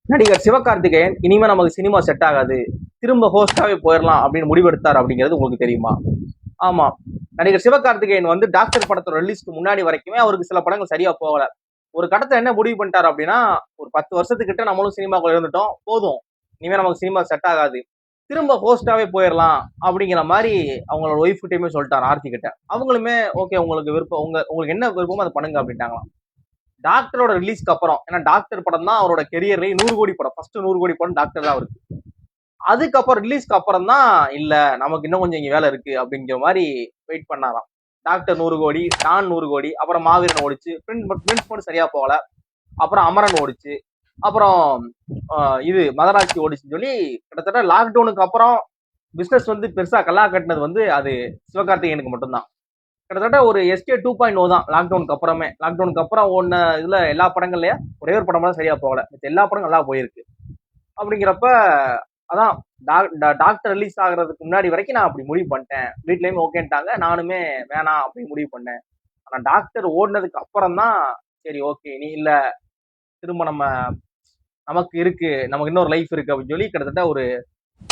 நடிகர் சிவகார்த்திகேயன் இனிமே நமக்கு சினிமா செட் ஆகாது, திரும்ப ஹோஸ்டாவே போயிடலாம் அப்படின்னு முடிவெடுத்தார் அப்படிங்கிறது உங்களுக்கு தெரியுமா? ஆமா. நடிகர் சிவகார்த்திகேயன் வந்து டாக்டர் படத்தோட ரிலீஸ்க்கு முன்னாடி வரைக்குமே அவருக்கு சில படங்கள் சரியா போகல. ஒரு கட்டத்துல என்ன முடிவு பண்ணிட்டாரு அப்படின்னா, ஒரு 10 வருஷத்துக்கிட்ட நம்மளும் சினிமாக்குள்ள இருந்துட்டோம், போதும், இனிமே நமக்கு சினிமா செட் ஆகாது, திரும்ப ஹோஸ்டாவே போயிடலாம் அப்படிங்கிற மாதிரி அவங்களோட ஒய்ஃப் கிட்டயுமே சொல்லிட்டாரு, ஆர்த்தி கிட்ட. அவங்களுமே ஓகே, உங்களுக்கு விருப்பம், உங்களுக்கு என்ன விருப்பமோ அதை பண்ணுங்க அப்படின்ட்டாங்களாம். டாக்டரோட ரிலீஸ்க்கு அப்புறம், ஏன்னா டாக்டர் படம் தான் அவரோட கெரியர்லயே 100 கோடி படம், ஃபர்ஸ்ட் 100 கோடி படம் டாக்டர் தான் அவருக்கு. அதுக்கப்புறம் ரிலீஸ்க்கு அப்புறம் தான் இல்ல, நமக்கு இன்னும் கொஞ்சம் இங்க வேலை இருக்கு அப்படிங்கிற மாதிரி வெயிட் பண்ணாராம். டாக்டர் 100 கோடி, டான் 100 கோடி, அப்புறம் மாவீரன் ஓடிச்சு, பிரின்ஸ் மட்டும் சரியா போகல, அப்புறம் அமரன் ஓடிச்சு, அப்புறம் இது மதராட்சி ஓடிச்சுன்னு சொல்லி கிட்டத்தட்ட லாக்டவுனுக்கு அப்புறம் பிசினஸ் வந்து பெருசா கல்லா கட்டினது வந்து அது சிவகார்த்திகேயனுக்கு மட்டும்தான். கிட்டத்தட்ட ஒரு எஸ்கே 2.0 தான் லாக்டவுனுக்கு அப்புறமே. லாக்டவுனுக்கு அப்புறம் ஒன்ன இதுல எல்லா படங்கள்லயும் ஒரே ஒரு படம் தான் சரியா போகல, எல்லா படம் நல்லா போயிருக்கு. அப்படிங்கிறப்ப அதான் டாக்டர் ரிலீஸ் ஆகுறதுக்கு முன்னாடி வரைக்கும் நான் அப்படி முடிவு பண்ணிட்டேன், வீட்லயுமே ஓகேன்ட்டாங்க, நானுமே வேணாம் அப்படின்னு முடிவு பண்ணேன். ஆனா டாக்டர் ஓடினதுக்கு அப்புறம் தான் சரி ஓகே, நீ இல்ல, திரும்ப நமக்கு இருக்கு, நமக்கு இன்னொரு லைஃப் இருக்கு அப்படின்னு சொல்லி கிட்டத்தட்ட ஒரு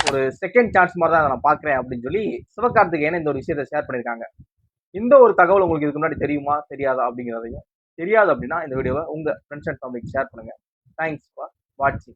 ஒரு செகண்ட் சான்ஸ் மாதிரி தான் நான் பாக்குறேன் அப்படின்னு சொல்லி சிவகார்த்திகேயன் இந்த ஒரு விஷயத்தை ஷேர் பண்ணிருக்காங்க. இந்த ஒரு தகவல் உங்களுக்கு இதுக்கு முன்னாடி தெரியுமா தெரியாதா அப்படிங்கிறதையும், தெரியாது அப்படின்னா இந்த வீடியோவை உங்க ஃப்ரெண்ட்ஸ் அண்ட் ஃபேமிலிக்கு ஷேர் பண்ணுங்க. தேங்க்ஸ் ஃபார் வாட்சிங்.